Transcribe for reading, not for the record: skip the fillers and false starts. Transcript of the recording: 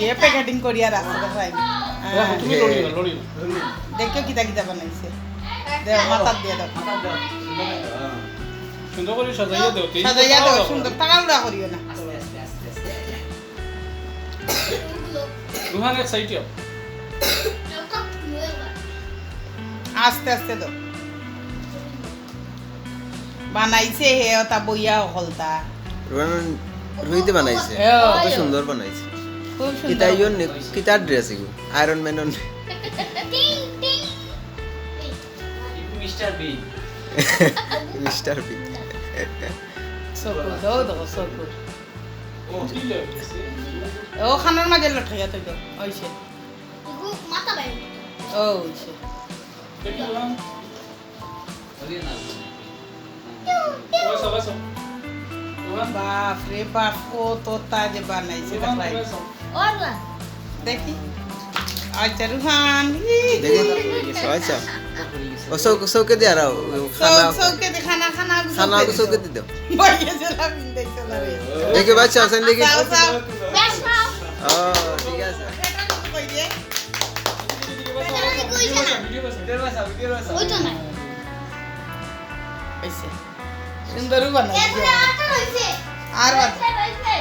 দিয়ে প্যাকেটিং করিয়া রাখছে ভাই তুমি লড়ি না দেখো কিতা কিতা বানাইছে দেও মাথার দিয়ে দাও সুন্দর করে সাজাইয়া দাও সাজাইয়া দাও সুন্দর তাড়াহুড়া করিও না রুহান এক সাইডে আস্তে আস্তে দাও বানাইছে হে ওটা বইয়া হলতা রুইতে বানাইছে হ্যাঁ। কত সুন্দর বানাইছে খুব কিতা সুন্দর ইয়ন কিতা ড্রেস ইগো iron man mister bean mister B সকুর দাও দাও সকুর ও কি লাগে ও খানার মাঝে লটকাইয়া তুই তো ওইছে মাথা বাইরে ও ওইছে দেখি রুহান ওরে না ওয়াসা ওয়াসা রুহান বাপ রে বাপ কত তাজে বানাইছে রুহান ভাই ওয়াসা ওরলা দেখি আচ্ছা রুহান দেখি আচ্ছা ও সৌকে দিয়ে আর খানা সৌকে দে খানা খানা খানা সৌকে দিয়ে দাও বইয়ে চলা বিন্দাইছে না রে দেখি বাচ্চা আছেন দেখি যাও যাও ব্যাস নাও ও ঠিক আছে এটা কিন্তু কই দিয়ে ওইটা না হইছে সুন্দর বানাইছে এরপরে আটা হইছে আর হইছে